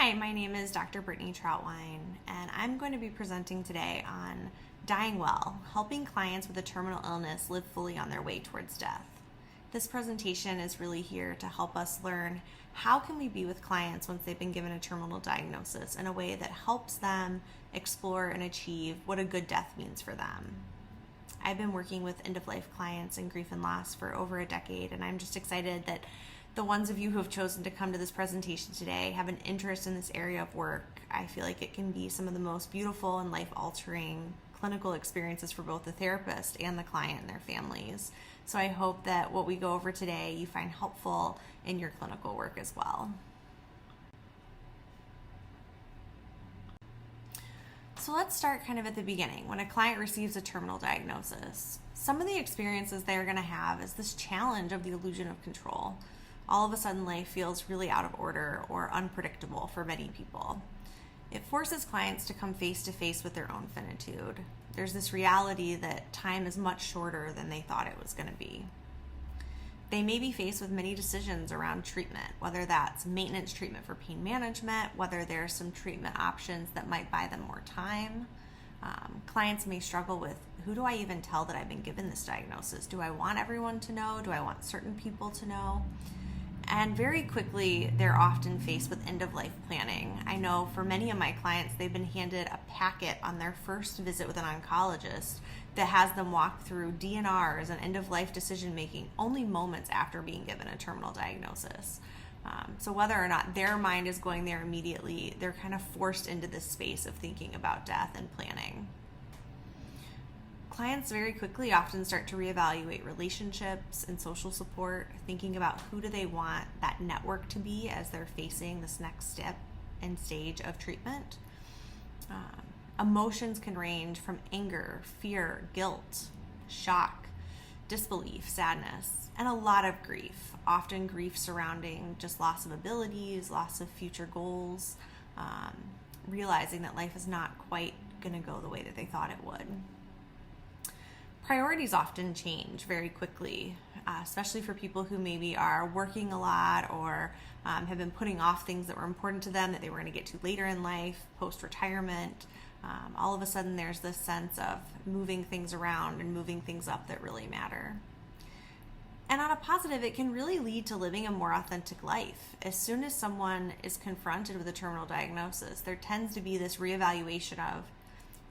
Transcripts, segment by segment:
Hi, my name is Dr. Brittany Trauthwein, and I'm going to be presenting today on dying well, helping clients with a terminal illness live fully on their way towards death. This presentation is really here to help us learn how can we be with clients once they've been given a terminal diagnosis in a way that helps them explore and achieve what a good death means for them. I've been working with end-of-life clients in grief and loss for over a decade, and I'm just excited that the ones of you who have chosen to come to this presentation today have an interest in this area of work. I feel like it can be some of the most beautiful and life-altering clinical experiences for both the therapist and the client and their families. So I hope that what we go over today you find helpful in your clinical work as well. So let's start kind of at the beginning. When a client receives a terminal diagnosis, some of the experiences they're going to have is this challenge of the illusion of control. All of a sudden life feels really out of order or unpredictable for many people. It forces clients to come face to face with their own finitude. There's this reality that time is much shorter than they thought it was going to be. They may be faced with many decisions around treatment, whether that's maintenance treatment for pain management, whether there's some treatment options that might buy them more time. Clients may struggle with, who do I even tell that I've been given this diagnosis? Do I want everyone to know? Do I want certain people to know? And very quickly, they're often faced with end-of-life planning. I know for many of my clients, they've been handed a packet on their first visit with an oncologist that has them walk through DNRs and end-of-life decision-making only moments after being given a terminal diagnosis. So whether or not their mind is going there immediately, they're kind of forced into this space of thinking about death and planning. Clients very quickly often start to reevaluate relationships and social support, thinking about who do they want that network to be as they're facing this next step and stage of treatment. Emotions can range from anger, fear, guilt, shock, disbelief, sadness, and a lot of grief, often grief surrounding just loss of abilities, loss of future goals, realizing that life is not quite going to go the way that they thought it would. Priorities often change very quickly, especially for people who maybe are working a lot or have been putting off things that were important to them that they were going to get to later in life, post-retirement. All of a sudden there's this sense of moving things around and moving things up that really matter. And on a positive, it can really lead to living a more authentic life. As soon as someone is confronted with a terminal diagnosis, there tends to be this reevaluation of,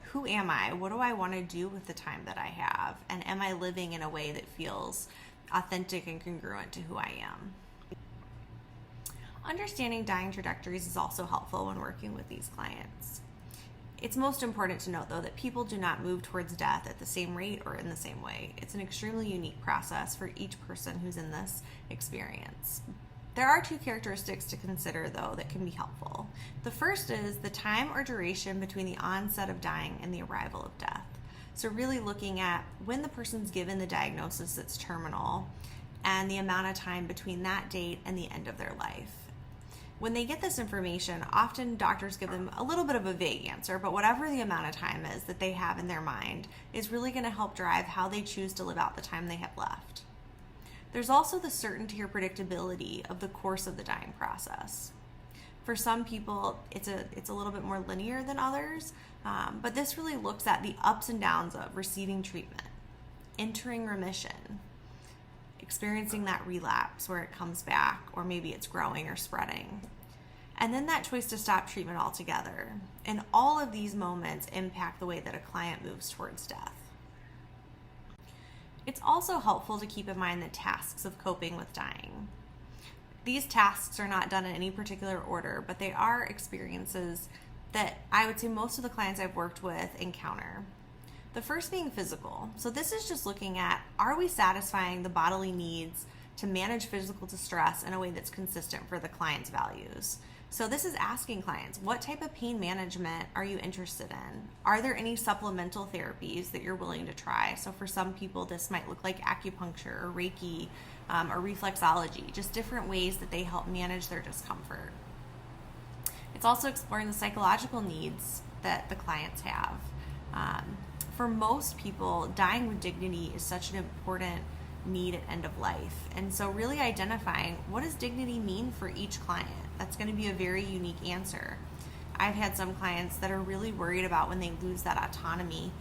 who am I? What do I want to do with the time that I have? And am I living in a way that feels authentic and congruent to who I am? Understanding dying trajectories is also helpful when working with these clients. It's most important to note, though, that people do not move towards death at the same rate or in the same way. It's an extremely unique process for each person who's in this experience. There are two characteristics to consider, though, that can be helpful. The first is the time or duration between the onset of dying and the arrival of death. So really looking at when the person's given the diagnosis that's terminal and the amount of time between that date and the end of their life. When they get this information, often doctors give them a little bit of a vague answer, but whatever the amount of time is that they have in their mind is really going to help drive how they choose to live out the time they have left. There's also the certainty or predictability of the course of the dying process. For some people, it's a little bit more linear than others, but this really looks at the ups and downs of receiving treatment, entering remission, experiencing that relapse where it comes back, or maybe it's growing or spreading, and then that choice to stop treatment altogether. And all of these moments impact the way that a client moves towards death. It's also helpful to keep in mind the tasks of coping with dying. These tasks are not done in any particular order, but they are experiences that I would say most of the clients I've worked with encounter. The first being physical. So this is just looking at, are we satisfying the bodily needs to manage physical distress in a way that's consistent for the client's values? So this is asking clients, what type of pain management are you interested in? Are there any supplemental therapies that you're willing to try? So for some people, this might look like acupuncture or Reiki or reflexology, just different ways that they help manage their discomfort. It's also exploring the psychological needs that the clients have. For most people, dying with dignity is such an important need at end of life. And so really identifying, what does dignity mean for each client? That's going to be a very unique answer. I've had some clients that are really worried about when they lose that autonomy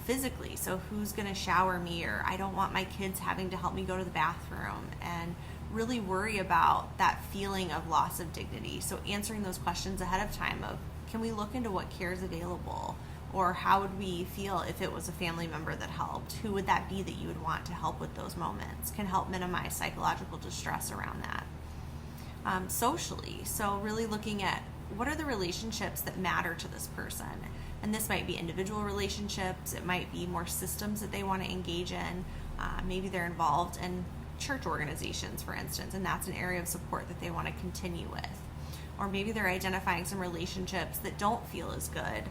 physically. So who's going to shower me, or I don't want my kids having to help me go to the bathroom, and really worry about that feeling of loss of dignity. So answering those questions ahead of time of, can we look into what care is available? Or how would we feel if it was a family member that helped? Who would that be that you would want to help with those moments? Can help minimize psychological distress around that. Socially, so really looking at what are the relationships that matter to this person. And this might be individual relationships, it might be more systems that they want to engage in. Maybe they're involved in church organizations, for instance, and that's an area of support that they want to continue with. Or maybe they're identifying some relationships that don't feel as good,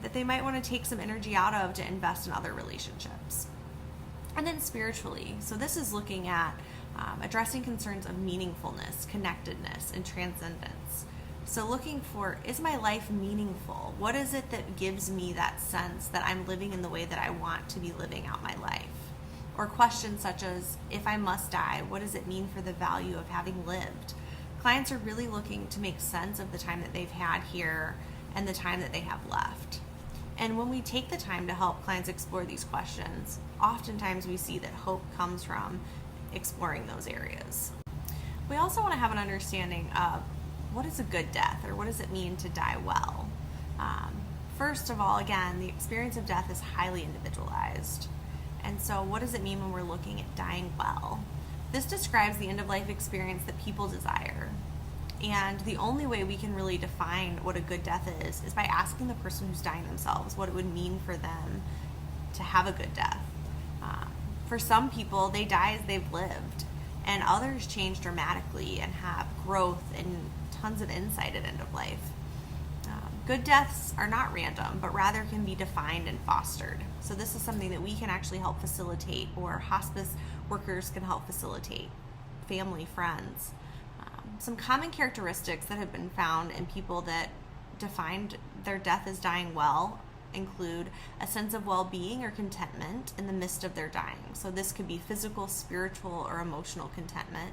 that they might want to take some energy out of to invest in other relationships. And then spiritually, so this is looking at addressing concerns of meaningfulness, connectedness, and transcendence. So looking for, is my life meaningful? What is it that gives me that sense that I'm living in the way that I want to be living out my life? Or questions such as, if I must die, what does it mean for the value of having lived? Clients are really looking to make sense of the time that they've had here and the time that they have left. And when we take the time to help clients explore these questions, oftentimes we see that hope comes from exploring those areas. We also want to have an understanding of what is a good death, or what does it mean to die well? First of all, again, the experience of death is highly individualized. And so what does it mean when we're looking at dying well? This describes the end-of-life experience that people desire. And the only way we can really define what a good death is by asking the person who's dying themselves what it would mean for them to have a good death. For some people, they die as they've lived, and others change dramatically and have growth and tons of insight at end of life. Good deaths are not random, but rather can be defined and fostered. So this is something that we can actually help facilitate, or hospice workers can help facilitate, family, friends. Some common characteristics that have been found in people that defined their death as dying well include a sense of well-being or contentment in the midst of their dying. So this could be physical, spiritual, or emotional contentment.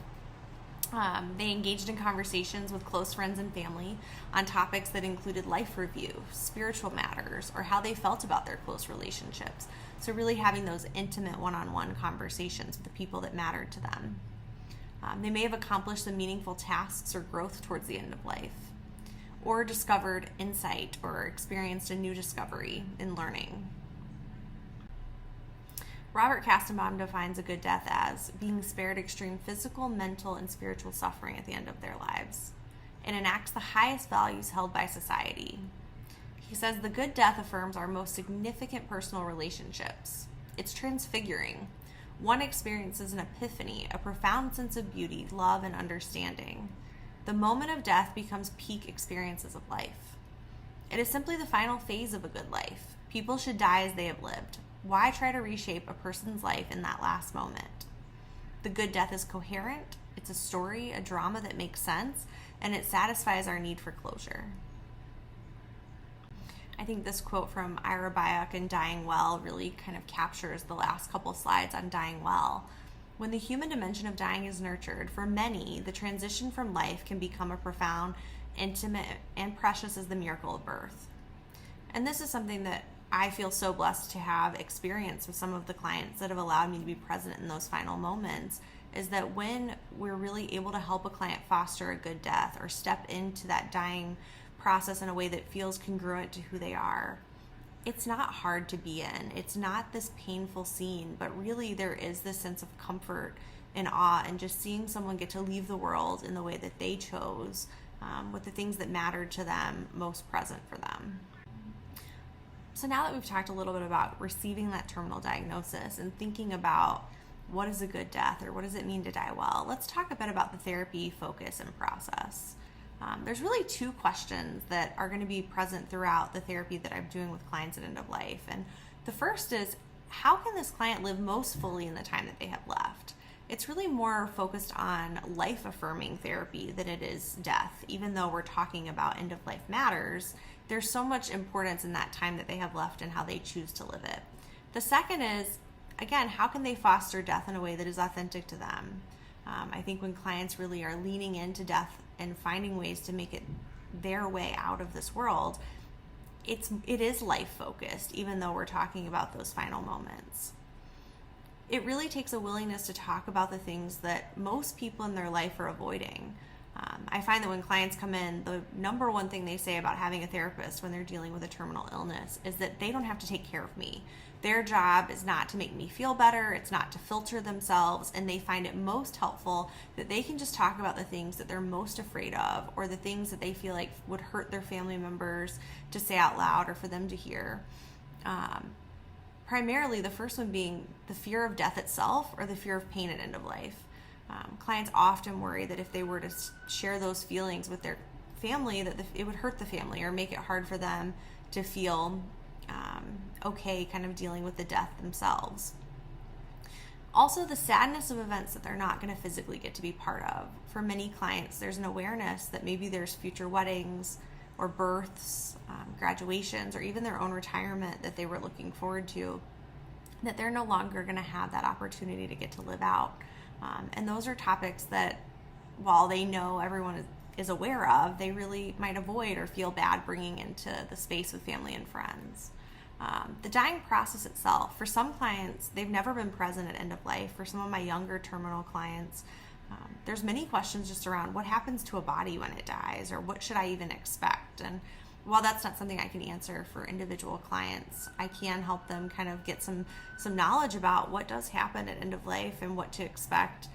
They engaged in conversations with close friends and family on topics that included life review, spiritual matters, or how they felt about their close relationships. So really having those intimate one-on-one conversations with the people that mattered to them. They may have accomplished some meaningful tasks or growth towards the end of life, or discovered insight or experienced a new discovery in learning. Robert Kastenbaum defines a good death as being spared extreme physical, mental, and spiritual suffering at the end of their lives, and enacts the highest values held by society. He says the good death affirms our most significant personal relationships. It's transfiguring. One experiences an epiphany, a profound sense of beauty, love, and understanding. The moment of death becomes peak experiences of life. It is simply the final phase of a good life. People should die as they have lived. Why try to reshape a person's life in that last moment? The good death is coherent, it's a story, a drama that makes sense, and it satisfies our need for closure. I think this quote from Ira Byock in Dying Well really kind of captures the last couple slides on dying well. When the human dimension of dying is nurtured, for many, the transition from life can become a profound, intimate, and precious as the miracle of birth. And this is something that I feel so blessed to have experienced with some of the clients that have allowed me to be present in those final moments, is that when we're really able to help a client foster a good death or step into that dying process in a way that feels congruent to who they are, it's not hard to be in. It's not this painful scene, but really there is this sense of comfort and awe, and just seeing someone get to leave the world in the way that they chose, with the things that mattered to them most present for them. So now that we've talked a little bit about receiving that terminal diagnosis and thinking about what is a good death, or what does it mean to die well, let's talk a bit about the therapy focus and process. There's really two questions that are going to be present throughout the therapy that I'm doing with clients at end of life. And the first is, how can this client live most fully in the time that they have left? It's really more focused on life-affirming therapy than it is death. Even though we're talking about end-of-life matters, there's so much importance in that time that they have left and how they choose to live it. The second is, again, how can they foster death in a way that is authentic to them? I think when clients really are leaning into death and finding ways to make it their way out of this world, it is life focused, even though we're talking about those final moments. It really takes a willingness to talk about the things that most people in their life are avoiding. I find that when clients come in, the number one thing they say about having a therapist when they're dealing with a terminal illness is that they don't have to take care of me. Their job is not to make me feel better, it's not to filter themselves, and they find it most helpful that they can just talk about the things that they're most afraid of, or the things that they feel like would hurt their family members to say out loud or for them to hear. Primarily, the first one being the fear of death itself or the fear of pain at end of life. Clients often worry that if they were to share those feelings with their family, that it would hurt the family or make it hard for them to feel okay kind of dealing with the death themselves. Also, the sadness of events that they're not going to physically get to be part of. For many clients, there's an awareness that maybe there's future weddings or births, graduations, or even their own retirement that they were looking forward to, that they're no longer going to have that opportunity to get to live out. And those are topics that, while they know everyone is aware of, they really might avoid or feel bad bringing into the space with family and friends. The dying process itself, for some clients, they've never been present at end of life. For some of my younger terminal clients, there's many questions just around what happens to a body when it dies, or what should I even expect? And while that's not something I can answer for individual clients, I can help them kind of get some knowledge about what does happen at end of life and what to expect,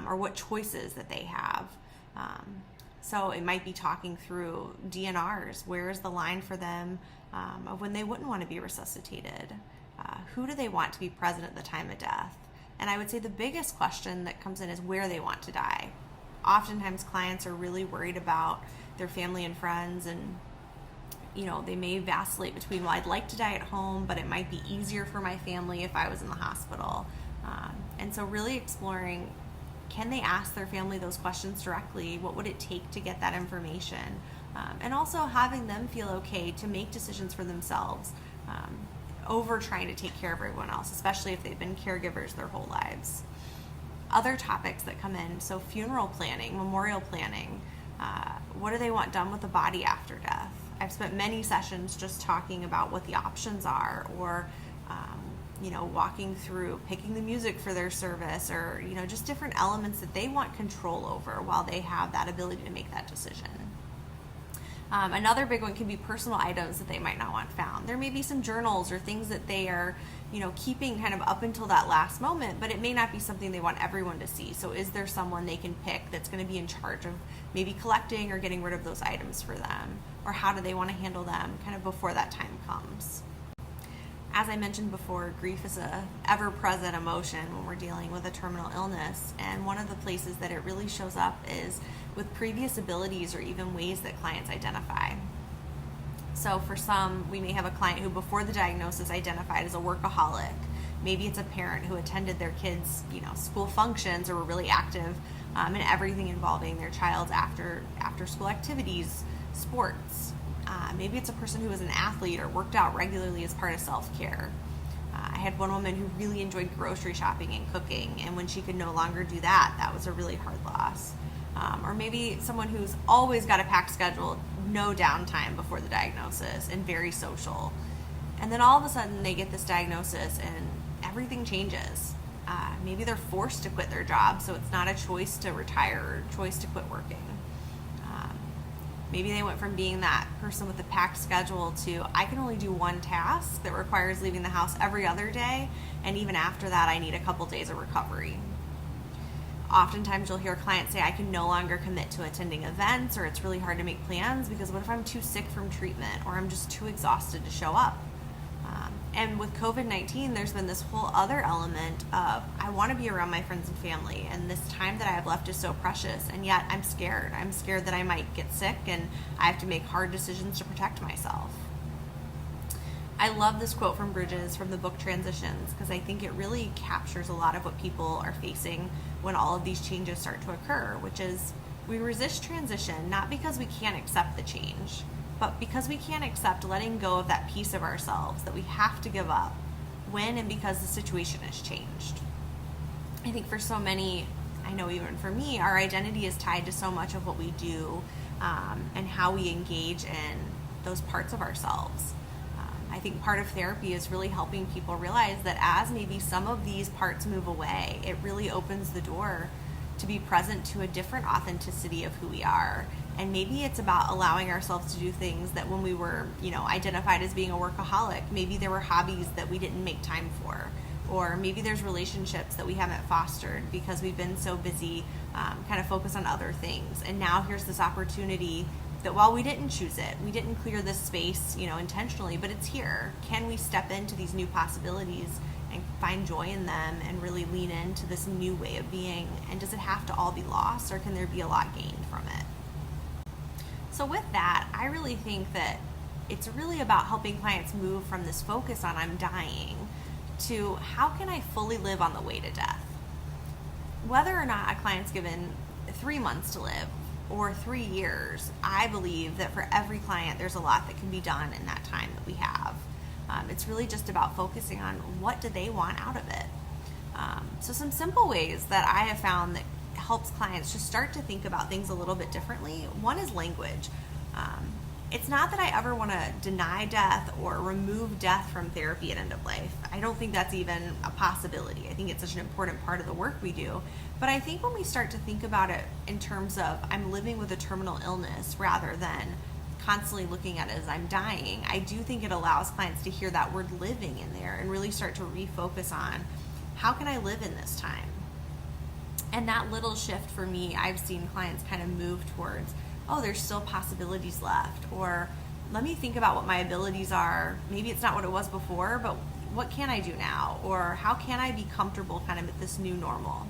or what choices that they have. So it might be talking through DNRs. Where's the line for them of when they wouldn't want to be resuscitated? Who do they want to be present at the time of death? And I would say the biggest question that comes in is where they want to die. Oftentimes clients are really worried about their family and friends, and they may vacillate between, well, I'd like to die at home, but it might be easier for my family if I was in the hospital. And so really exploring, can they ask their family those questions directly? What would it take to get that information? And also having them feel okay to make decisions for themselves over trying to take care of everyone else, especially if they've been caregivers their whole lives. Other topics that come in, so funeral planning, memorial planning, what do they want done with the body after death? I've spent many sessions just talking about what the options are, or walking through picking the music for their service, or just different elements that they want control over while they have that ability to make that decision. Another big one can be personal items that they might not want found. There may be some journals or things that they are keeping kind of up until that last moment, but it may not be something they want everyone to see. So is there someone they can pick that's going to be in charge of maybe collecting or getting rid of those items for them? Or how do they want to handle them kind of before that time comes? As I mentioned before, grief is a ever-present emotion when we're dealing with a terminal illness, and one of the places that it really shows up is with previous abilities or even ways that clients identify. So for some, we may have a client who before the diagnosis identified as a workaholic. Maybe it's a parent who attended their kids' school functions or were really active in everything involving their child's after school activities, sports. Maybe it's a person who was an athlete or worked out regularly as part of self-care. I had one woman who really enjoyed grocery shopping and cooking, and when she could no longer do that, that was a really hard loss. Or maybe someone who's always got a packed schedule, no downtime before the diagnosis, and very social. And then all of a sudden they get this diagnosis and everything changes. Maybe they're forced to quit their job, so it's not a choice to retire or a choice to quit working. Maybe they went from being that person with a packed schedule to, I can only do one task that requires leaving the house every other day, and even after that I need a couple days of recovery. Oftentimes you'll hear clients say, I can no longer commit to attending events, or it's really hard to make plans because what if I'm too sick from treatment, or I'm just too exhausted to show up? And with COVID-19, there's been this whole other element of, I want to be around my friends and family, and this time that I have left is so precious, and yet I'm scared. I'm scared that I might get sick, and I have to make hard decisions to protect myself. I love this quote from Bridges from the book Transitions, because I think it really captures a lot of what people are facing when all of these changes start to occur, which is, we resist transition not because we can't accept the change, but because we can't accept letting go of that piece of ourselves that we have to give up when and because the situation has changed. I think for so many, I know even for me, our identity is tied to so much of what we do and how we engage in those parts of ourselves. I think part of therapy is really helping people realize that as maybe some of these parts move away, it really opens the door to be present to a different authenticity of who we are. And maybe it's about allowing ourselves to do things that when we were, identified as being a workaholic, maybe there were hobbies that we didn't make time for. Or maybe there's relationships that we haven't fostered because we've been so busy kind of focused on other things. And now here's this opportunity that while we didn't choose it, we didn't clear this space, intentionally, but it's here. Can we step into these new possibilities and find joy in them and really lean into this new way of being? And does it have to all be lost, or can there be a lot gained from it? So with that, I really think that it's really about helping clients move from this focus on I'm dying to how can I fully live on the way to death? Whether or not a client's given 3 months to live or 3 years, I believe that for every client, there's a lot that can be done in that time that we have. It's really just about focusing on what do they want out of it. So some simple ways that I have found that helps clients just start to think about things a little bit differently. One is language. It's not that I ever want to deny death or remove death from therapy at end of life. I don't think that's even a possibility. I think it's such an important part of the work we do. But I think when we start to think about it in terms of I'm living with a terminal illness rather than constantly looking at it as I'm dying, I do think it allows clients to hear that word living in there and really start to refocus on how can I live in this time? And that little shift for me, I've seen clients kind of move towards, oh, there's still possibilities left, or let me think about what my abilities are. Maybe it's not what it was before, but what can I do now? Or how can I be comfortable kind of at this new normal?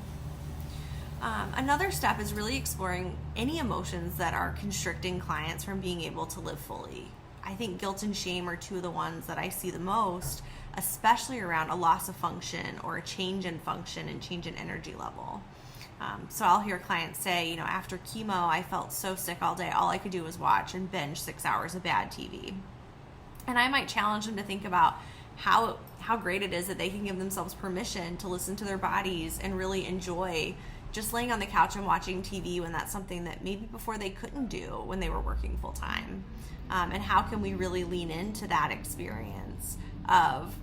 Another step is really exploring any emotions that are constricting clients from being able to live fully. I think guilt and shame are two of the ones that I see the most, especially around a loss of function or a change in function and change in energy level. So I'll hear clients say, after chemo, I felt so sick all day. All I could do was watch and binge 6 hours of bad TV. And I might challenge them to think about how great it is that they can give themselves permission to listen to their bodies and really enjoy just laying on the couch and watching TV when that's something that maybe before they couldn't do when they were working full time. And how can we really lean into that experience of,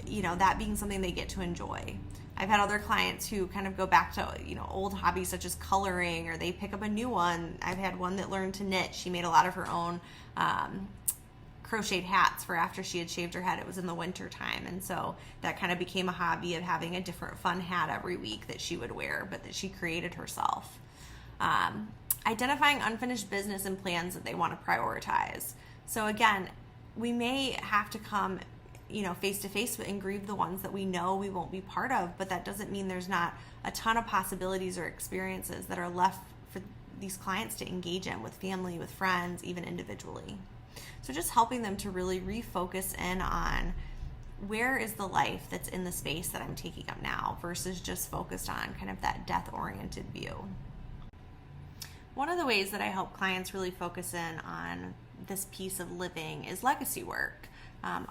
that being something they get to enjoy. I've had other clients who kind of go back to, old hobbies such as coloring, or they pick up a new one. I've had one that learned to knit. She made a lot of her own crocheted hats for after she had shaved her head. It was in the winter time. And so that kind of became a hobby of having a different fun hat every week that she would wear, but that she created herself. Identifying unfinished business and plans that they want to prioritize. So again, we may have to come face to face and grieve the ones that we know we won't be part of, but that doesn't mean there's not a ton of possibilities or experiences that are left for these clients to engage in with family, with friends, even individually. So just helping them to really refocus in on where is the life that's in the space that I'm taking up now versus just focused on kind of that death-oriented view. One of the ways that I help clients really focus in on this piece of living is legacy work.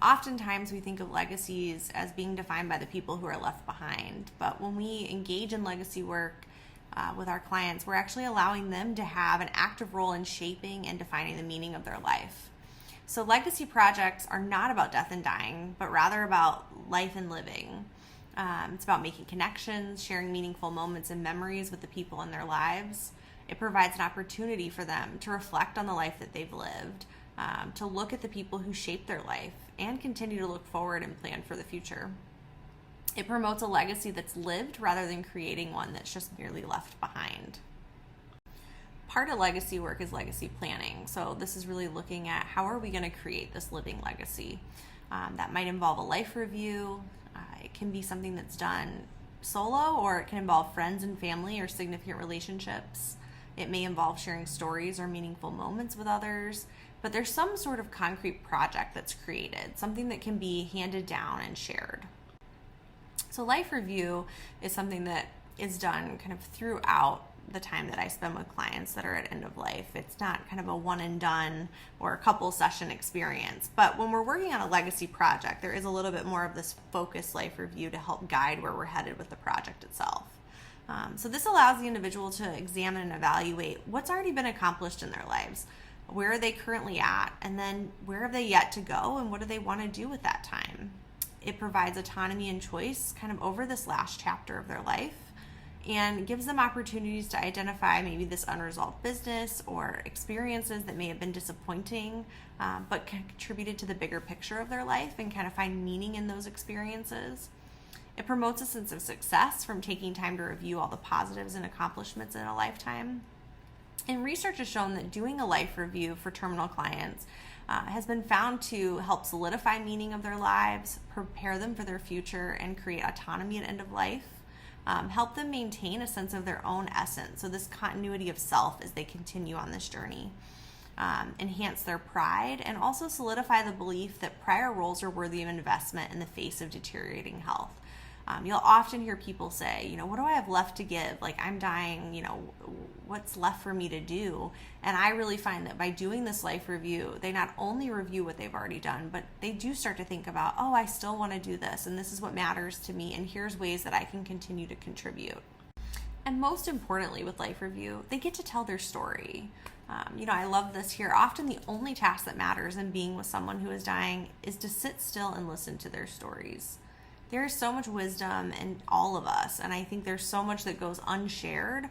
Oftentimes we think of legacies as being defined by the people who are left behind, but when we engage in legacy work with our clients, we're actually allowing them to have an active role in shaping and defining the meaning of their life. So legacy projects are not about death and dying, but rather about life and living. It's about making connections, sharing meaningful moments and memories with the people in their lives. It provides an opportunity for them to reflect on the life that they've lived, to look at the people who shaped their life, and continue to look forward and plan for the future. It promotes a legacy that's lived rather than creating one that's just merely left behind. Part of legacy work is legacy planning. So this is really looking at how are we going to create this living legacy. That might involve a life review. It can be something that's done solo, or it can involve friends and family or significant relationships. It may involve sharing stories or meaningful moments with others, but there's some sort of concrete project that's created, something that can be handed down and shared. So life review is something that is done kind of throughout the time that I spend with clients that are at end of life. It's not kind of a one and done or a couple session experience, but when we're working on a legacy project, there is a little bit more of this focused life review to help guide where we're headed with the project itself. So this allows the individual to examine and evaluate what's already been accomplished in their lives. Where are they currently at? And then where have they yet to go? And what do they want to do with that time? It provides autonomy and choice kind of over this last chapter of their life, and gives them opportunities to identify maybe this unresolved business or experiences that may have been disappointing, but contributed to the bigger picture of their life, and kind of find meaning in those experiences. It promotes a sense of success from taking time to review all the positives and accomplishments in a lifetime. And research has shown that doing a life review for terminal clients has been found to help solidify meaning of their lives, prepare them for their future, and create autonomy at end of life. Help them maintain a sense of their own essence, so this continuity of self as they continue on this journey. Enhance their pride, and also solidify the belief that prior roles are worthy of investment in the face of deteriorating health. You'll often hear people say, what do I have left to give? Like, I'm dying, what's left for me to do? And I really find that by doing this life review, they not only review what they've already done, but they do start to think about, I still want to do this, and this is what matters to me, and here's ways that I can continue to contribute. And most importantly with life review, they get to tell their story. I love this here. Often the only task that matters in being with someone who is dying is to sit still and listen to their stories. There is so much wisdom in all of us, and I think there's so much that goes unshared,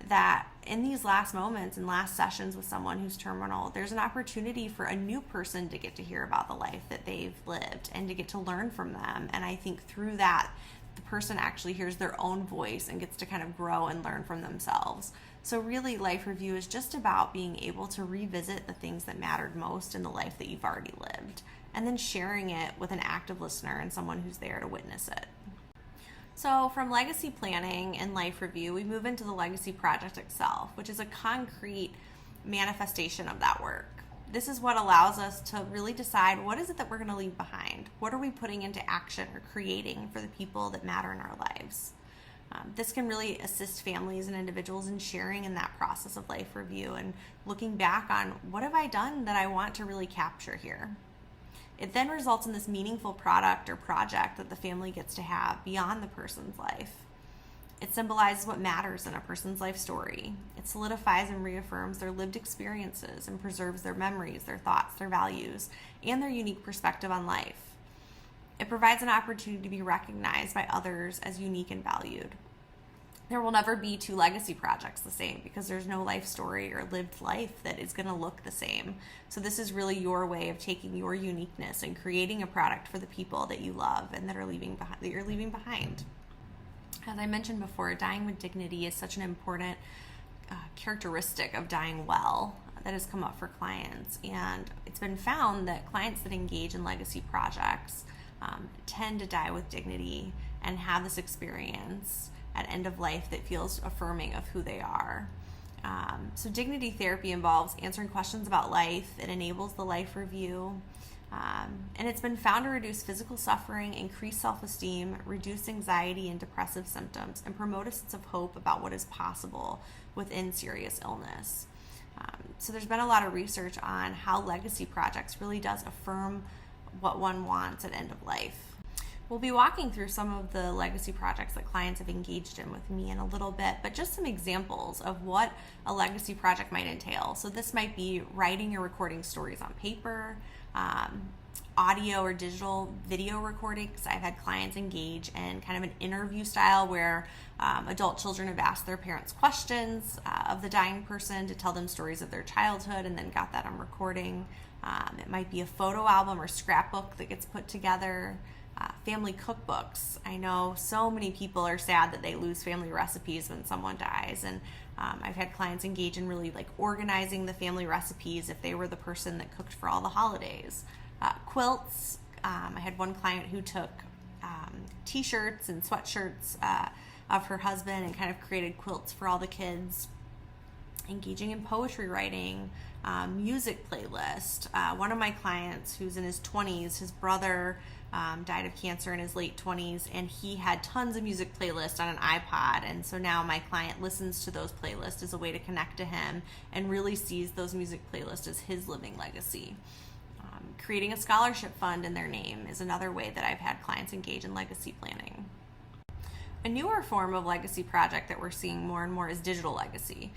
that in these last moments and last sessions with someone who's terminal, there's an opportunity for a new person to get to hear about the life that they've lived and to get to learn from them. And I think through that, the person actually hears their own voice and gets to kind of grow and learn from themselves. So really, life review is just about being able to revisit the things that mattered most in the life that you've already lived, and then sharing it with an active listener and someone who's there to witness it. So from legacy planning and life review, we move into the legacy project itself, which is a concrete manifestation of that work. This is what allows us to really decide, what is it that we're going to leave behind? What are we putting into action or creating for the people that matter in our lives? This can really assist families and individuals in sharing in that process of life review and looking back on, what have I done that I want to really capture here? It then results in this meaningful product or project that the family gets to have beyond the person's life. It symbolizes what matters in a person's life story. It solidifies and reaffirms their lived experiences and preserves their memories, their thoughts, their values, and their unique perspective on life. It provides an opportunity to be recognized by others as unique and valued. There will never be two legacy projects the same, because there's no life story or lived life that is going to look the same. So this is really your way of taking your uniqueness and creating a product for the people that you love and that you're leaving behind. As I mentioned before, dying with dignity is such an important characteristic of dying well that has come up for clients. And it's been found that clients that engage in legacy projects tend to die with dignity and have this experience at end of life that feels affirming of who they are. So dignity therapy involves answering questions about life. It enables the life review. And it's been found to reduce physical suffering, increase self-esteem, reduce anxiety and depressive symptoms, and promote a sense of hope about what is possible within serious illness. So there's been a lot of research on how legacy projects really does affirm what one wants at end of life. We'll be walking through some of the legacy projects that clients have engaged in with me in a little bit, but just some examples of what a legacy project might entail. So this might be writing or recording stories on paper, audio or digital video recordings. I've had clients engage in kind of an interview style where adult children have asked their parents questions of the dying person to tell them stories of their childhood and then got that on recording. It might be a photo album or scrapbook that gets put together. Family cookbooks. I know so many people are sad that they lose family recipes when someone dies, and I've had clients engage in really organizing the family recipes if they were the person that cooked for all the holidays. Quilts. I had one client who took t-shirts and sweatshirts of her husband and kind of created quilts for all the kids. Engaging in poetry writing, music playlist. One of my clients who's in his 20s, his brother died of cancer in his late 20s, and he had tons of music playlists on an iPod, and so now my client listens to those playlists as a way to connect to him and really sees those music playlists as his living legacy. Creating a scholarship fund in their name is another way that I've had clients engage in legacy planning. A newer form of legacy project that we're seeing more and more is digital legacy.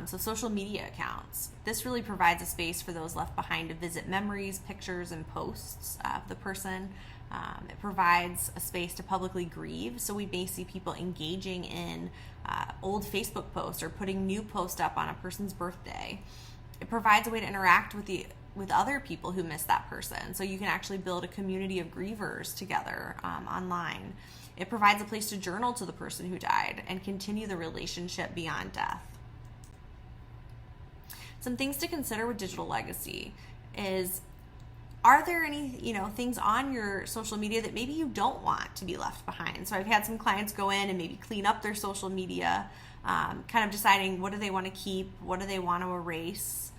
So social media accounts. This really provides a space for those left behind to visit memories, pictures, and posts of the person. It provides a space to publicly grieve. So we may see people engaging in old Facebook posts or putting new posts up on a person's birthday. It provides a way to interact with other people who miss that person. So you can actually build a community of grievers together online. It provides a place to journal to the person who died and continue the relationship beyond death. Some things to consider with digital legacy is, are there any things on your social media that maybe you don't want to be left behind? So I've had some clients go in and maybe clean up their social media, kind of deciding what do they want to keep, what do they want to erase.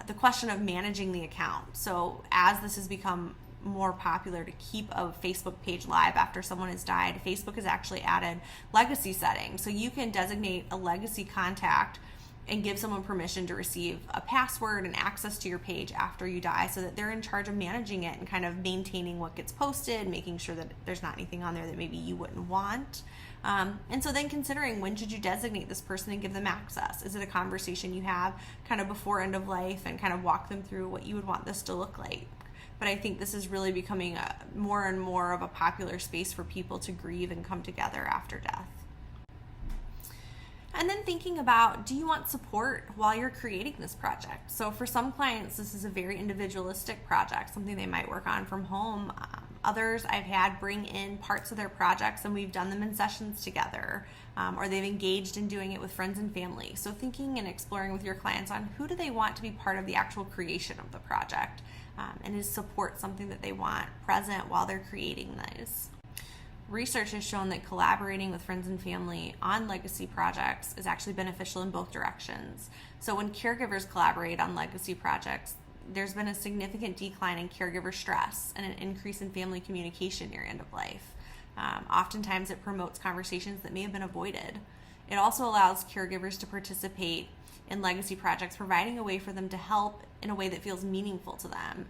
The question of managing the account. So as this has become more popular to keep a Facebook page live after someone has died, Facebook has actually added legacy settings. So you can designate a legacy contact and give someone permission to receive a password and access to your page after you die, so that they're in charge of managing it and kind of maintaining what gets posted, making sure that there's not anything on there that maybe you wouldn't want. And so then considering, when should you designate this person and give them access? Is it a conversation you have kind of before end of life and kind of walk them through what you would want this to look like? But I think this is really becoming more and more of a popular space for people to grieve and come together after death. And then thinking about, do you want support while you're creating this project? So for some clients, this is a very individualistic project, something they might work on from home. Others I've had bring in parts of their projects and we've done them in sessions together, or they've engaged in doing it with friends and family. So thinking and exploring with your clients on who do they want to be part of the actual creation of the project, and is support something that they want present while they're creating these. Research has shown that collaborating with friends and family on legacy projects is actually beneficial in both directions. So when caregivers collaborate on legacy projects, there's been a significant decline in caregiver stress and an increase in family communication near end of life. Oftentimes it promotes conversations that may have been avoided. It also allows caregivers to participate in legacy projects, providing a way for them to help in a way that feels meaningful to them.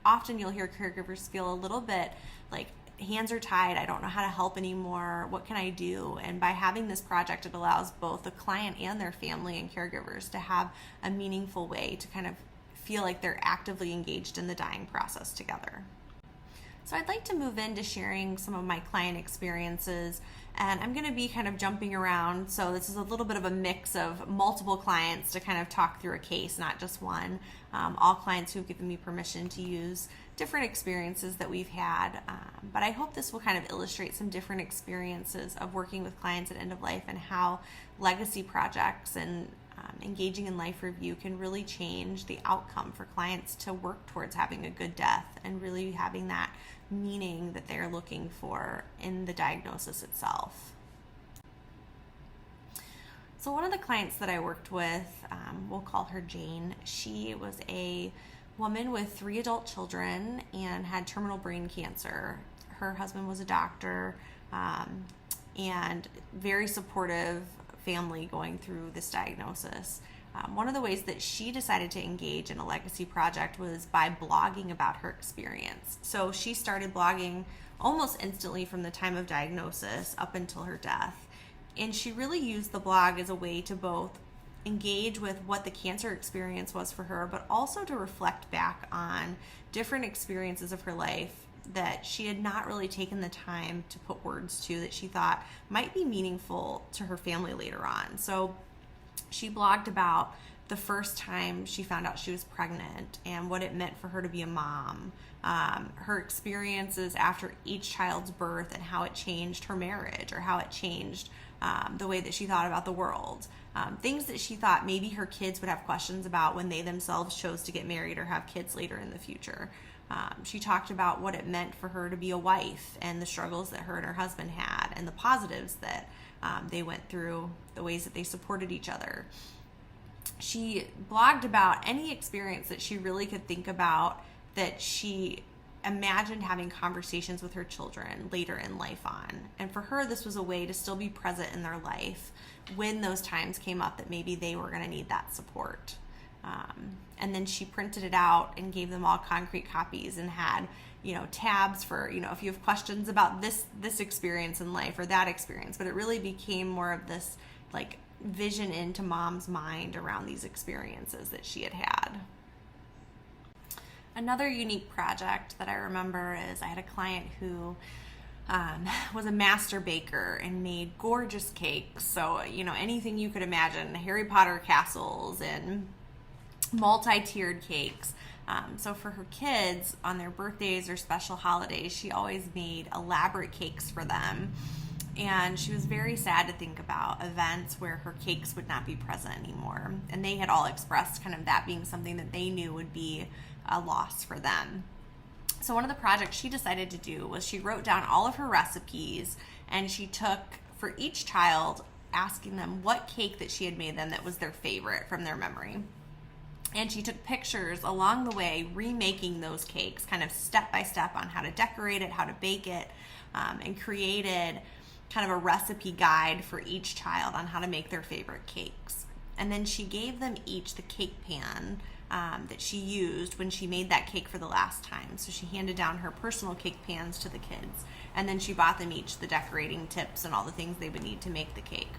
Often you'll hear caregivers feel a little bit like, hands are tied, I don't know how to help anymore, what can I do? And by having this project, it allows both the client and their family and caregivers to have a meaningful way to kind of feel like they're actively engaged in the dying process together. So I'd like to move into sharing some of my client experiences, and I'm going to be kind of jumping around, so this is a little bit of a mix of multiple clients to kind of talk through a case, not just one. All clients who've given me permission to use different experiences that we've had, but I hope this will kind of illustrate some different experiences of working with clients at end of life and how legacy projects and engaging in life review can really change the outcome for clients to work towards having a good death and really having that meaning that they're looking for in the diagnosis itself. So one of the clients that I worked with, we'll call her Jane. She was a woman with 3 adult children and had terminal brain cancer. Her husband was a doctor, and very supportive family going through this diagnosis. One of the ways that she decided to engage in a legacy project was by blogging about her experience. So she started blogging almost instantly from the time of diagnosis up until her death. And she really used the blog as a way to both engage with what the cancer experience was for her, but also to reflect back on different experiences of her life that she had not really taken the time to put words to, that she thought might be meaningful to her family later on. So she blogged about the first time she found out she was pregnant and what it meant for her to be a mom, her experiences after each child's birth and how it changed her marriage or how it changed the way that she thought about the world. Things that she thought maybe her kids would have questions about when they themselves chose to get married or have kids later in the future. She talked about what it meant for her to be a wife and the struggles that her and her husband had and the positives that they went through, the ways that they supported each other. She blogged about any experience that she really could think about that she imagined having conversations with her children later in life on. And for her, this was a way to still be present in their life when those times came up that maybe they were going to need that support. And then she printed it out and gave them all concrete copies and had, tabs for, if you have questions about this experience in life or that experience. But it really became more of this like vision into mom's mind around these experiences that she had had. Another unique project that I remember is I had a client who was a master baker and made gorgeous cakes. So, anything you could imagine, Harry Potter castles and multi-tiered cakes. So for her kids, on their birthdays or special holidays, she always made elaborate cakes for them. And she was very sad to think about events where her cakes would not be present anymore. And they had all expressed kind of that being something that they knew would be a loss for them. So one of the projects she decided to do was she wrote down all of her recipes, and she took, for each child, asking them what cake that she had made them that was their favorite from their memory. And she took pictures along the way, remaking those cakes kind of step by step on how to decorate it, how to bake it, and created kind of a recipe guide for each child on how to make their favorite cakes. And then she gave them each the cake pan that she used when she made that cake for the last time. So she handed down her personal cake pans to the kids, and then she bought them each the decorating tips and all the things they would need to make the cake.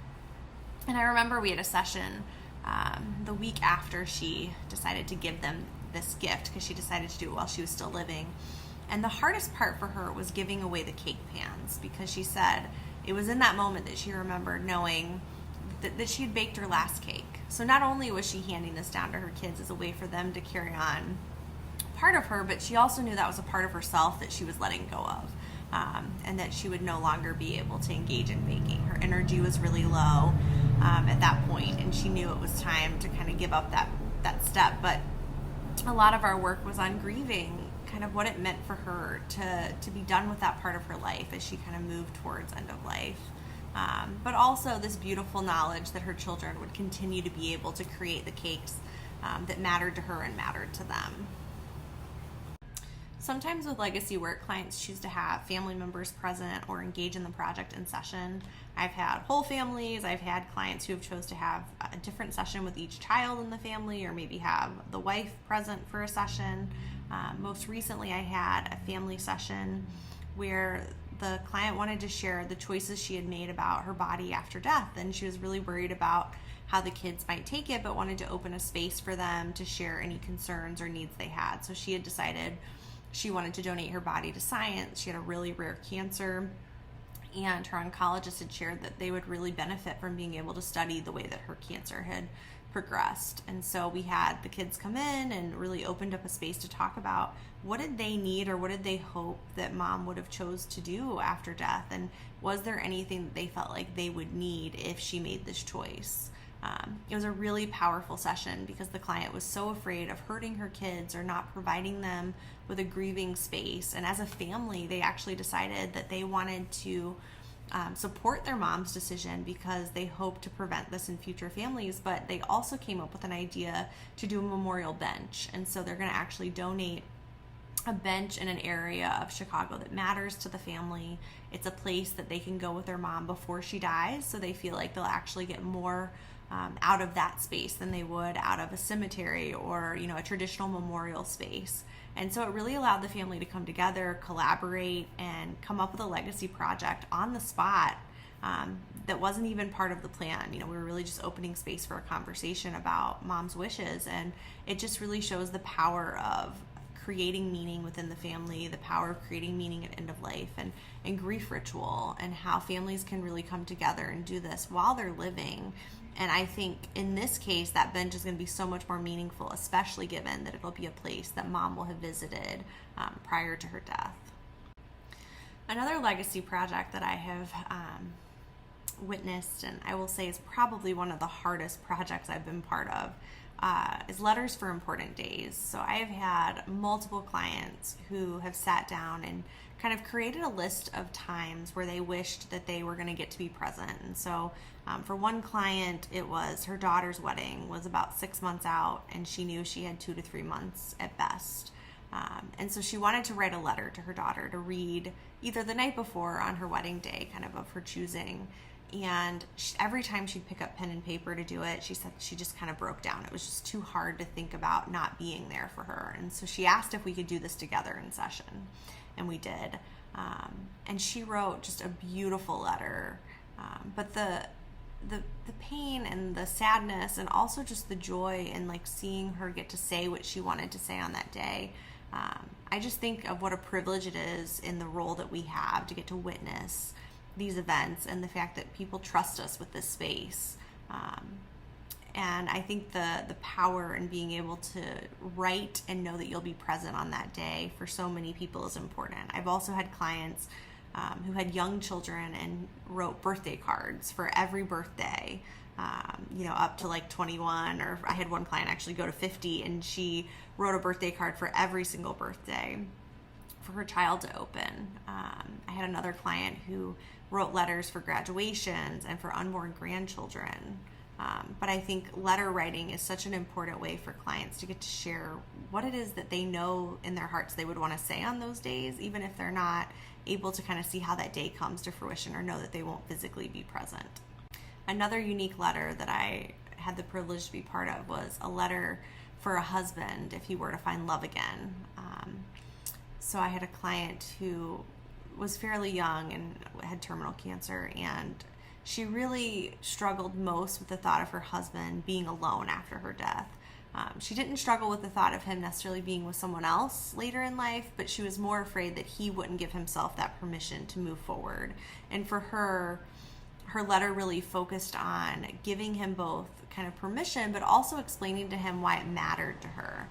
And I remember we had a session the week after she decided to give them this gift, because she decided to do it while she was still living. And the hardest part for her was giving away the cake pans, because she said it was in that moment that she remembered knowing that she had baked her last cake. So not only was she handing this down to her kids as a way for them to carry on part of her, but she also knew that was a part of herself that she was letting go of, and that she would no longer be able to engage in baking. Her energy was really low at that point, and she knew it was time to kind of give up that step. But a lot of our work was on grieving kind of what it meant for her to be done with that part of her life as she kind of moved towards end of life. But also this beautiful knowledge that her children would continue to be able to create the cakes that mattered to her and mattered to them. Sometimes with legacy work, clients choose to have family members present or engage in the project in session. I've had whole families. I've had clients who have chose to have a different session with each child in the family, or maybe have the wife present for a session. Most recently, I had a family session where the client wanted to share the choices she had made about her body after death, and she was really worried about how the kids might take it, but wanted to open a space for them to share any concerns or needs they had. So she had decided she wanted to donate her body to science. She had a really rare cancer, and her oncologist had shared that they would really benefit from being able to study the way that her cancer had progressed. And so we had the kids come in and really opened up a space to talk about what did they need, or what did they hope that mom would have chose to do after death, and was there anything that they felt like they would need if she made this choice. It was a really powerful session because the client was so afraid of hurting her kids or not providing them with a grieving space. And as a family, they actually decided that they wanted to support their mom's decision because they hope to prevent this in future families. But they also came up with an idea to do a memorial bench. And so they're going to actually donate a bench in an area of Chicago that matters to the family. It's a place that they can go with their mom before she dies, so they feel like they'll actually get more out of that space than they would out of a cemetery or a traditional memorial space. And so it really allowed the family to come together, collaborate, and come up with a legacy project on the spot that wasn't even part of the plan. We were really just opening space for a conversation about mom's wishes, and it just really shows the power of creating meaning within the family, the power of creating meaning at end of life, and grief ritual, and how families can really come together and do this while they're living. And I think in this case, that bench is going to be so much more meaningful, especially given that it'll be a place that mom will have visited prior to her death. Another legacy project that I have witnessed, and I will say is probably one of the hardest projects I've been part of, is letters for important days. So I have had multiple clients who have sat down and kind of created a list of times where they wished that they were going to get to be present. And so for one client, it was her daughter's wedding was about 6 months out, and she knew she had 2 to 3 months at best. And so she wanted to write a letter to her daughter to read either the night before or on her wedding day, kind of her choosing. And every time she'd pick up pen and paper to do it, she said she just kind of broke down. It was just too hard to think about not being there for her. And so she asked if we could do this together in session, and we did. And she wrote just a beautiful letter. But the pain and the sadness, and also just the joy in like seeing her get to say what she wanted to say on that day. I just think of what a privilege it is in the role that we have to get to witness these events, and the fact that people trust us with this space. And I think the power in being able to write and know that you'll be present on that day for so many people is important. I've also had clients who had young children and wrote birthday cards for every birthday, up to like 21, or I had one client actually go to 50, and she wrote a birthday card for every single birthday for her child to open. I had another client who wrote letters for graduations and for unborn grandchildren. But I think letter writing is such an important way for clients to get to share what it is that they know in their hearts they would want to say on those days, even if they're not able to kind of see how that day comes to fruition or know that they won't physically be present. Another unique letter that I had the privilege to be part of was a letter for a husband if he were to find love again. So I had a client who was fairly young and had terminal cancer, and she really struggled most with the thought of her husband being alone after her death. She didn't struggle with the thought of him necessarily being with someone else later in life, but she was more afraid that he wouldn't give himself that permission to move forward. And for her letter really focused on giving him both kind of permission, but also explaining to him why it mattered to her.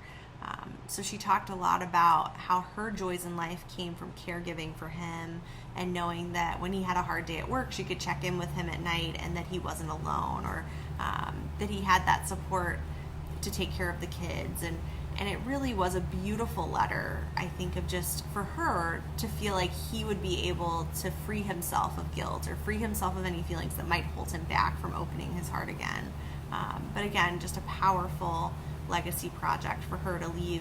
So she talked a lot about how her joys in life came from caregiving for him, and knowing that when he had a hard day at work, she could check in with him at night and that he wasn't alone, or that he had that support to take care of the kids. And it really was a beautiful letter, I think, of just for her to feel like he would be able to free himself of guilt or free himself of any feelings that might hold him back from opening his heart again. But again, just a powerful legacy project for her to leave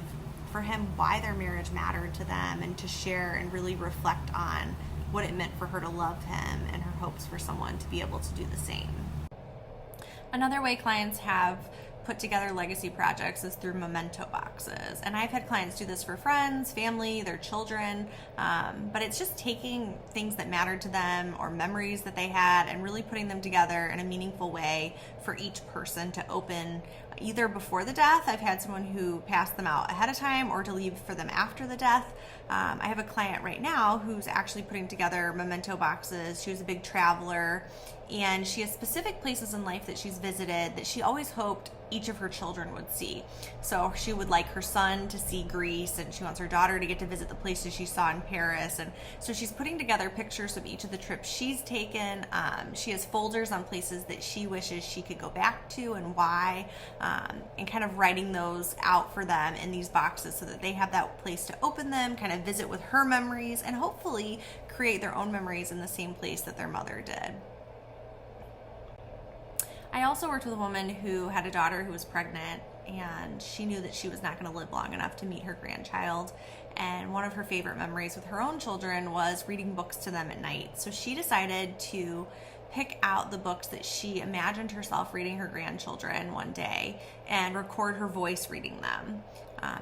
for him why their marriage mattered to them, and to share and really reflect on what it meant for her to love him, and her hopes for someone to be able to do the same. Another way clients have put together legacy projects is through memento boxes. And I've had clients do this for friends, family, their children, but it's just taking things that mattered to them or memories that they had and really putting them together in a meaningful way for each person to open either before the death. I've had someone who passed them out ahead of time, or to leave for them after the death. I have a client right now who's actually putting together memento boxes. She was a big traveler, and she has specific places in life that she's visited that she always hoped each of her children would see. So she would like her son to see Greece, and she wants her daughter to get to visit the places she saw in Paris. And so she's putting together pictures of each of the trips she's taken. She has folders on places that she wishes she could go back to and why, and kind of writing those out for them in these boxes so that they have that place to open them, kind of visit with her memories, and hopefully create their own memories in the same place that their mother did. I also worked with a woman who had a daughter who was pregnant, and she knew that she was not going to live long enough to meet her grandchild. And one of her favorite memories with her own children was reading books to them at night. So she decided to pick out the books that she imagined herself reading her grandchildren one day and record her voice reading them.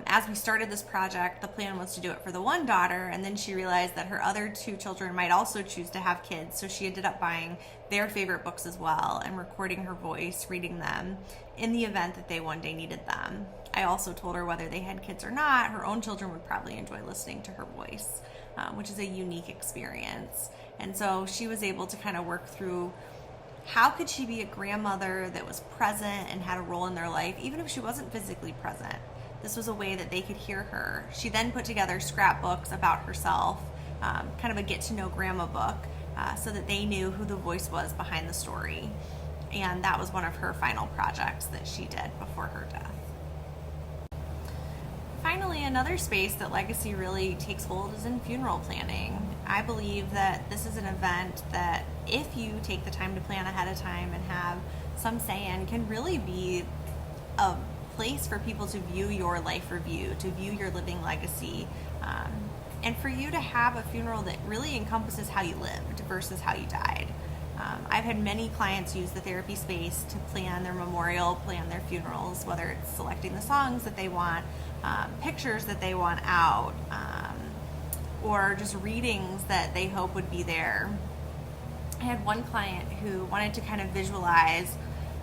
As we started this project, the plan was to do it for the one daughter, and then she realized that her other two children might also choose to have kids, so she ended up buying their favorite books as well and recording her voice reading them in the event that they one day needed them. I also told her whether they had kids or not, her own children would probably enjoy listening to her voice, which is a unique experience. And so she was able to kind of work through how could she be a grandmother that was present and had a role in their life, even if she wasn't physically present. This was a way that they could hear her. She then put together scrapbooks about herself, kind of a get-to-know grandma book, so that they knew who the voice was behind the story. And that was one of her final projects that she did before her death. Finally, another space that legacy really takes hold is in funeral planning. I believe that this is an event that, if you take the time to plan ahead of time and have some say in, can really be a place for people to view your life review, to view your living legacy, and for you to have a funeral that really encompasses how you lived versus how you died. I've had many clients use the therapy space to plan their memorial, plan their funerals, whether it's selecting the songs that they want, pictures that they want out, or just readings that they hope would be there. I had one client who wanted to kind of visualize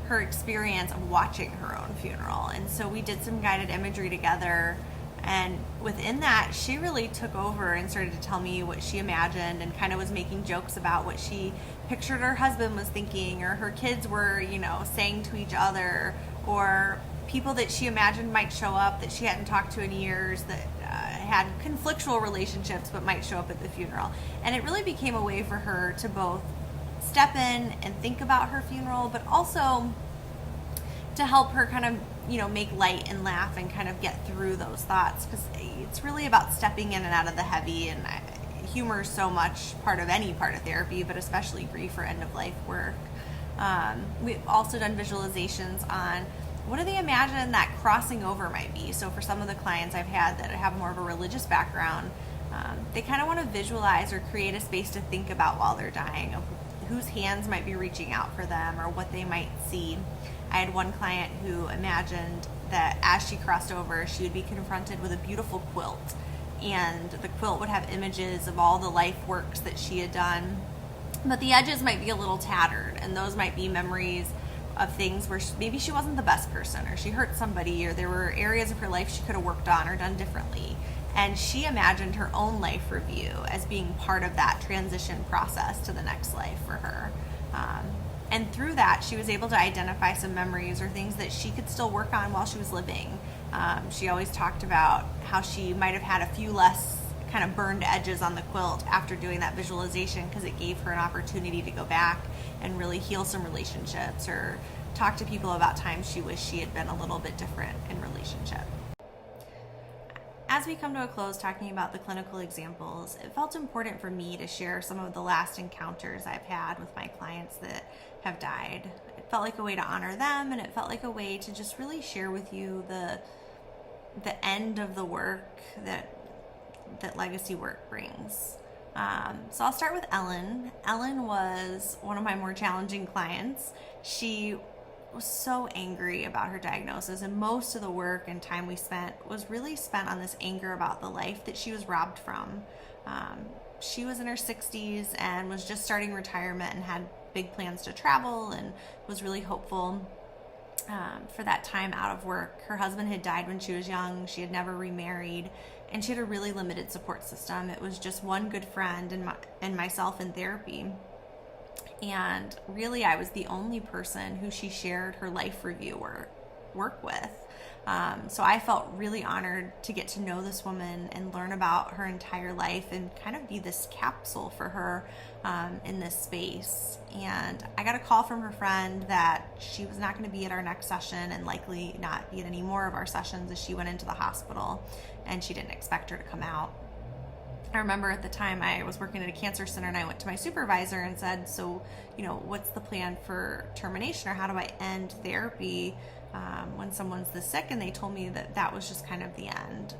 her experience of watching her own funeral, and so we did some guided imagery together, and within that she really took over and started to tell me what she imagined, and kind of was making jokes about what she pictured her husband was thinking, or her kids were, saying to each other, or people that she imagined might show up that she hadn't talked to in years, that had conflictual relationships but might show up at the funeral. And it really became a way for her to both step in and think about her funeral, but also to help her kind of, make light and laugh and kind of get through those thoughts, because it's really about stepping in and out of the heavy, and humor is so much part of any part of therapy, but especially grief or end of life work. We've also done visualizations on what do they imagine that crossing over might be. So for some of the clients I've had that have more of a religious background, they kind of want to visualize or create a space to think about while they're dying, of whose hands might be reaching out for them or what they might see. I had one client who imagined that as she crossed over, she would be confronted with a beautiful quilt, and the quilt would have images of all the life works that she had done, but the edges might be a little tattered, and those might be memories of things where maybe she wasn't the best person, or she hurt somebody, or there were areas of her life she could have worked on or done differently. And she imagined her own life review as being part of that transition process to the next life for her. And through that, she was able to identify some memories or things that she could still work on while she was living. She always talked about how she might have had a few less kind of burned edges on the quilt after doing that visualization, because it gave her an opportunity to go back and really heal some relationships, or talk to people about times she wished she had been a little bit different in relationship. As we come to a close talking about the clinical examples, it felt important for me to share some of the last encounters I've had with my clients that have died. It felt like a way to honor them, and it felt like a way to just really share with you the end of the work that legacy work brings. So I'll start with Ellen. Ellen was one of my more challenging clients. She was so angry about her diagnosis, and most of the work and time we spent was really spent on this anger about the life that she was robbed from. She was in her 60s and was just starting retirement and had big plans to travel, and was really hopeful for that time out of work. Her husband had died when she was young. She had never remarried, and she had a really limited support system. It was just one good friend and myself in therapy. And really, I was the only person who she shared her life review work with. So I felt really honored to get to know this woman and learn about her entire life, and kind of be this capsule for her in this space. And I got a call from her friend that she was not going to be at our next session, and likely not be at any more of our sessions, as she went into the hospital, and she didn't expect her to come out. I remember at the time I was working at a cancer center, and I went to my supervisor and said, so, what's the plan for termination, or how do I end therapy when someone's this sick? And they told me that was just kind of the end.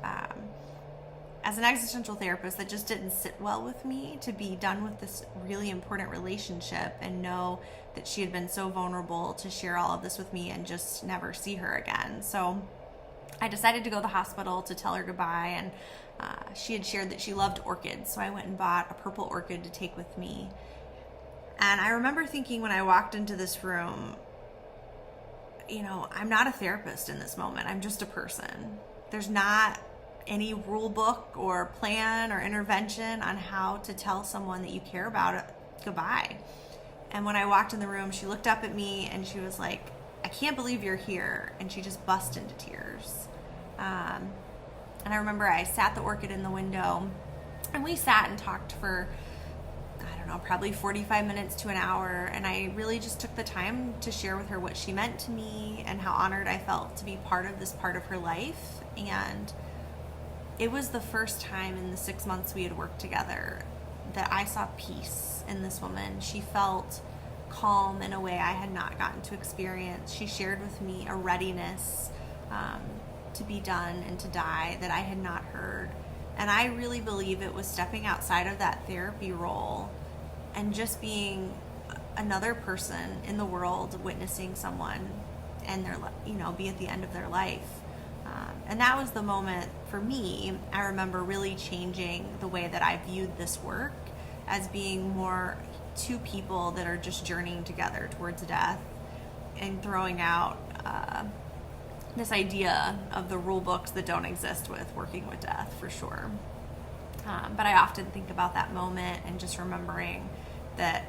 As an existential therapist, that just didn't sit well with me, to be done with this really important relationship and know that she had been so vulnerable to share all of this with me and just never see her again. So I decided to go to the hospital to tell her goodbye, and she had shared that she loved orchids, so I went and bought a purple orchid to take with me. And I remember thinking when I walked into this room, I'm not a therapist in this moment. I'm just a person. There's not any rule book or plan or intervention on how to tell someone that you care about goodbye. And when I walked in the room, she looked up at me and she was like, I can't believe you're here. And she just bust into tears. And I remember I sat the orchid in the window, and we sat and talked for, probably 45 minutes to an hour. And I really just took the time to share with her what she meant to me and how honored I felt to be part of this part of her life. And it was the first time in the 6 months we had worked together that I saw peace in this woman. She felt calm in a way I had not gotten to experience. She shared with me a readiness to be done and to die that I had not heard. And I really believe it was stepping outside of that therapy role and just being another person in the world witnessing someone and their, be at the end of their life. And that was the moment for me, I remember really changing the way that I viewed this work as being more two people that are just journeying together towards death, and throwing out this idea of the rule books that don't exist with working with death, for sure. But I often think about that moment and just remembering that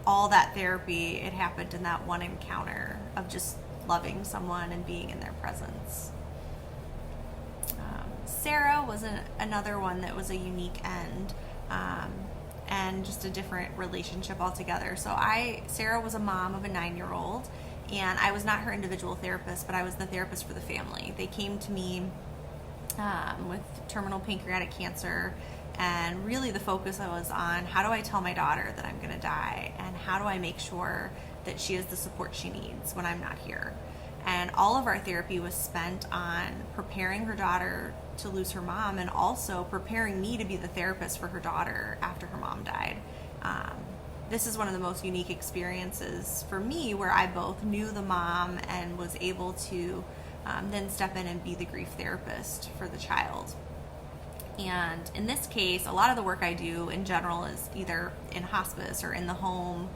all that therapy, it happened in that one encounter of just loving someone and being in their presence. Sarah was another one that was a unique end, and just a different relationship altogether. So Sarah was a mom of a 9-year-old, and I was not her individual therapist, but I was the therapist for the family. They came to me with terminal pancreatic cancer, and really the focus was on, how do I tell my daughter that I'm going to die, and how do I make sure that she has the support she needs when I'm not here. And all of our therapy was spent on preparing her daughter to lose her mom, and also preparing me to be the therapist for her daughter after her mom died. This is one of the most unique experiences for me, where I both knew the mom and was able to then step in and be the grief therapist for the child. And in this case, a lot of the work I do in general is either in hospice or in the home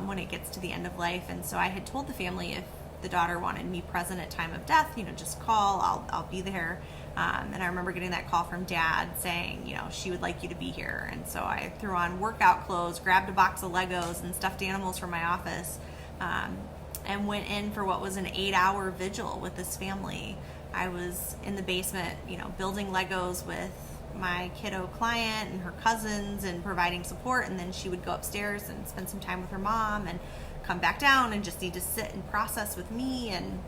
when it gets to the end of life. And so I had told the family, if the daughter wanted me present at time of death, just call, I'll be there. And I remember getting that call from Dad saying, she would like you to be here. And so I threw on workout clothes, grabbed a box of Legos and stuffed animals from my office, and went in for what was an 8-hour vigil with this family. I was in the basement, building Legos with my kiddo client and her cousins and providing support. And then she would go upstairs and spend some time with her mom and come back down and just need to sit and process with me. And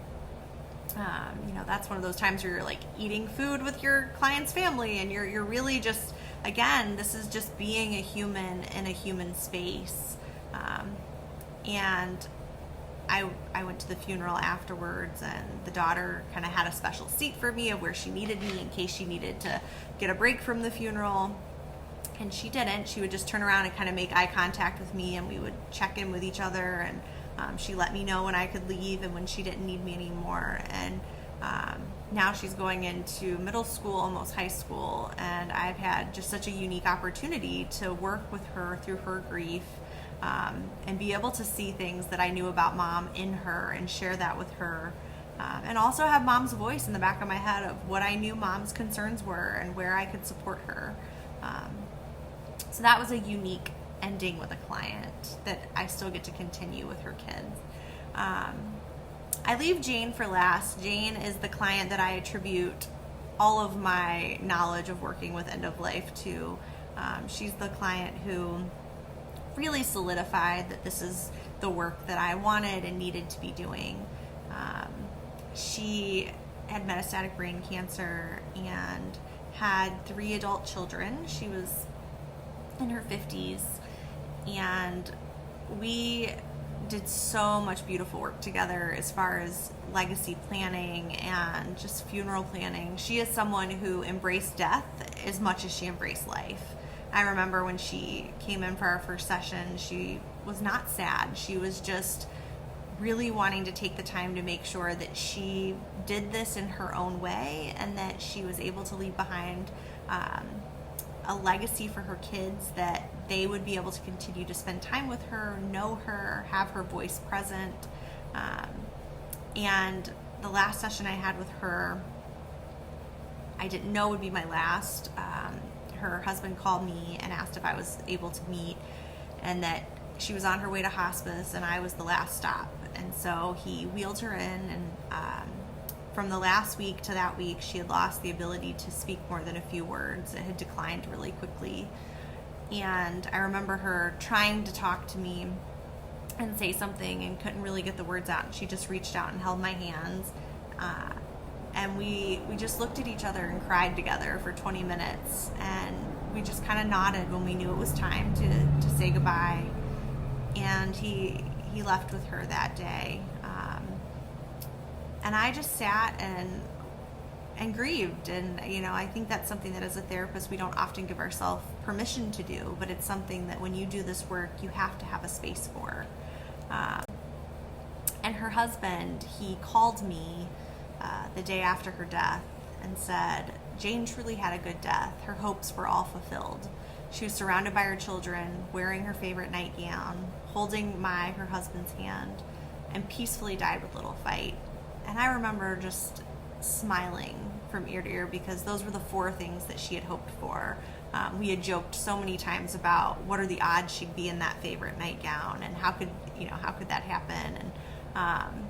that's one of those times where you're like eating food with your client's family, and you're really just, again, this is just being a human in a human space. And I went to the funeral afterwards, and the daughter kind of had a special seat for me of where she needed me in case she needed to get a break from the funeral. And she didn't. She would just turn around and kind of make eye contact with me, and we would check in with each other. And she let me know when I could leave and when she didn't need me anymore. And now she's going into middle school, almost high school, and I've had just such a unique opportunity to work with her through her grief, and be able to see things that I knew about Mom in her and share that with her. And also have Mom's voice in the back of my head of what I knew Mom's concerns were and where I could support her. So that was a unique ending with a client that I still get to continue with her kids. I leave Jane for last. Jane is the client that I attribute all of my knowledge of working with end of life to. She's the client who really solidified that this is the work that I wanted and needed to be doing. She had metastatic brain cancer and had 3 adult children. She was in her 50s, and we did so much beautiful work together as far as legacy planning and just funeral planning. She is someone who embraced death as much as she embraced life. I remember when she came in for our first session, she was not sad. She was just really wanting to take the time to make sure that she did this in her own way, and that she was able to leave behind a legacy for her kids, that they would be able to continue to spend time with her, know her, have her voice present. And the last session I had with her, I didn't know would be my last. Her husband called me and asked if I was able to meet, and that she was on her way to hospice and I was the last stop. And so he wheeled her in, and from the last week to that week, she had lost the ability to speak more than a few words. It had declined really quickly. And I remember her trying to talk to me and say something and couldn't really get the words out. And she just reached out and held my hands. And we just looked at each other and cried together for 20 minutes. And we just kind of nodded when we knew it was time to say goodbye. And he left with her that day. And I just sat and grieved. And, I think that's something that as a therapist, we don't often give ourselves permission to do, but it's something that when you do this work, you have to have a space for. And her husband, he called me the day after her death and said, Jane truly had a good death. Her hopes were all fulfilled. She was surrounded by her children, wearing her favorite nightgown, holding her husband's hand, and peacefully died with little fight. And I remember just smiling from ear to ear because those were the 4 things that she had hoped for. We had joked so many times about what are the odds she'd be in that favorite nightgown and how could that happen. And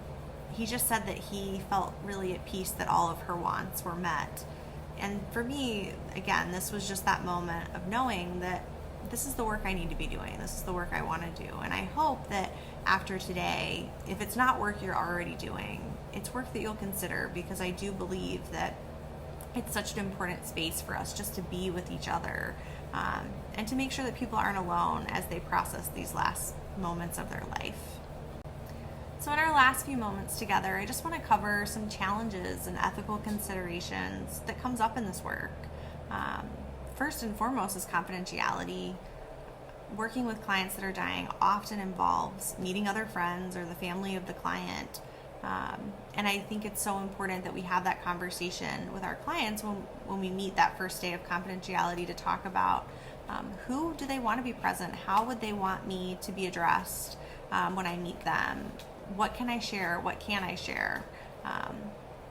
he just said that he felt really at peace that all of her wants were met. And for me, again, this was just that moment of knowing that this is the work I need to be doing. This is the work I want to do. And I hope that after today, if it's not work you're already doing, it's work that you'll consider, because I do believe that it's such an important space for us just to be with each other, and to make sure that people aren't alone as they process these last moments of their life. So in our last few moments together, I just want to cover some challenges and ethical considerations that comes up in this work. First and foremost is confidentiality. Working with clients that are dying often involves meeting other friends or the family of the client. And I think it's so important that we have that conversation with our clients when we meet that first day of confidentiality to talk about who do they want to be present, how would they want me to be addressed when I meet them, what can I share, what can I share.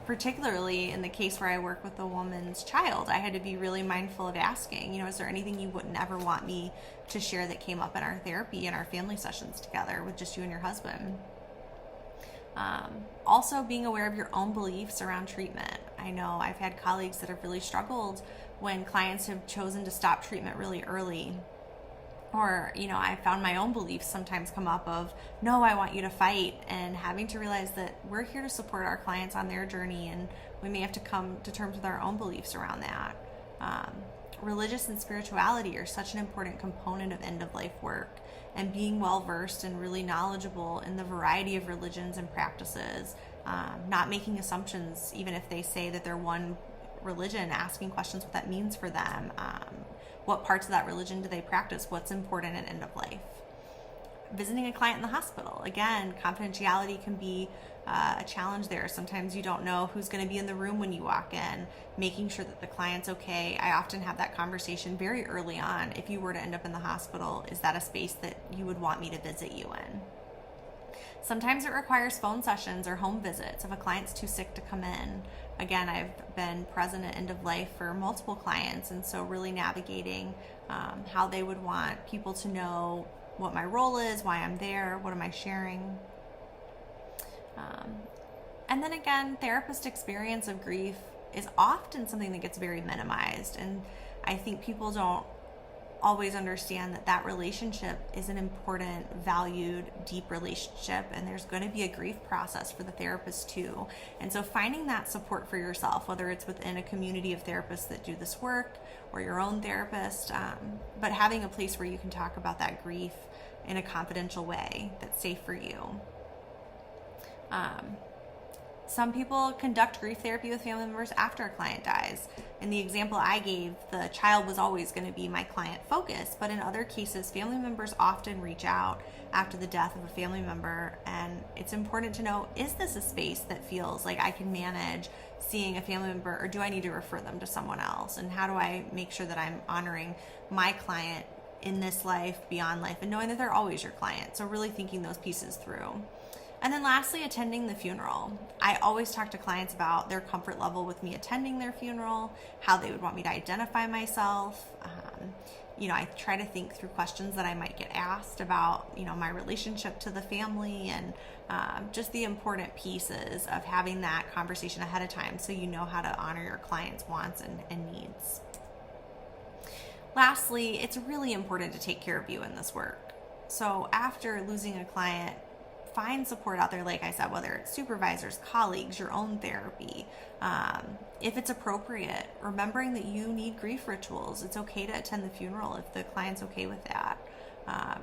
Particularly in the case where I work with a woman's child, I had to be really mindful of asking, is there anything you wouldn't ever want me to share that came up in our therapy and our family sessions together with just you and your husband? Also being aware of your own beliefs around treatment. I know I've had colleagues that have really struggled when clients have chosen to stop treatment really early. Or, I found my own beliefs sometimes come up of, no, I want you to fight, and having to realize that we're here to support our clients on their journey, and we may have to come to terms with our own beliefs around that. Religious and spirituality are such an important component of end-of-life work, and being well-versed and really knowledgeable in the variety of religions and practices, not making assumptions, even if they say that they're one religion, asking questions what that means for them. What parts of that religion do they practice? What's important at end of life? Visiting a client in the hospital. Again, confidentiality can be a challenge there. Sometimes you don't know who's going to be in the room when you walk in, making sure that the client's okay. I often have that conversation very early on. If you were to end up in the hospital, is that a space that you would want me to visit you in? Sometimes it requires phone sessions or home visits if a client's too sick to come in. Again, I've been present at end of life for multiple clients, and so really navigating how they would want people to know what my role is, why I'm there, what am I sharing. And then again, therapist experience of grief is often something that gets very minimized, and I think people don't always understand that relationship is an important, valued, deep relationship, and there's going to be a grief process for the therapist too. And so finding that support for yourself, whether it's within a community of therapists that do this work or your own therapist, but having a place where you can talk about that grief in a confidential way that's safe for you. Some people conduct grief therapy with family members after a client dies. In the example I gave, the child was always going to be my client focus, but in other cases, family members often reach out after the death of a family member, and it's important to know, is this a space that feels like I can manage seeing a family member, or do I need to refer them to someone else? And how do I make sure that I'm honoring my client in this life, beyond life, and knowing that they're always your client? So really thinking those pieces through. And then lastly, attending the funeral. I always talk to clients about their comfort level with me attending their funeral, how they would want me to identify myself. I try to think through questions that I might get asked about, my relationship to the family, and just the important pieces of having that conversation ahead of time so you know how to honor your client's wants and needs. Lastly, it's really important to take care of you in this work. So after losing a client, find support out there, like I said, whether it's supervisors, colleagues, your own therapy. If it's appropriate, remembering that you need grief rituals. It's okay to attend the funeral if the client's okay with that.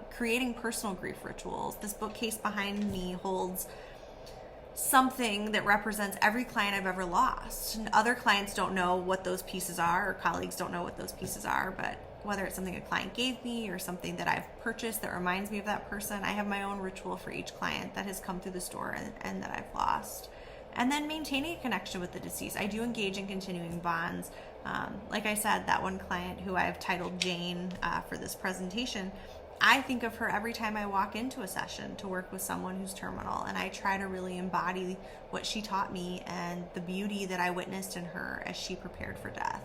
Creating personal grief rituals. This bookcase behind me holds something that represents every client I've ever lost. And other clients don't know what those pieces are, or colleagues don't know what those pieces are, but whether it's something a client gave me or something that I've purchased that reminds me of that person. I have my own ritual for each client that has come through the store and that I've lost. And then maintaining a connection with the deceased. I do engage in continuing bonds. Like I said, that one client who I've titled Jane for this presentation, I think of her every time I walk into a session to work with someone who's terminal, and I try to really embody what she taught me and the beauty that I witnessed in her as she prepared for death.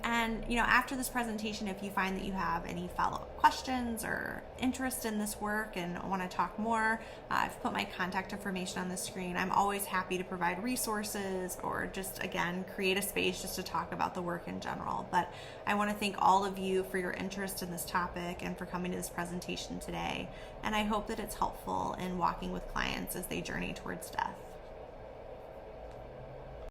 And, after this presentation, if you find that you have any follow-up questions or interest in this work and want to talk more, I've put my contact information on the screen. I'm always happy to provide resources or just, again, create a space just to talk about the work in general. But I want to thank all of you for your interest in this topic and for coming to this presentation today. And I hope that it's helpful in walking with clients as they journey towards death.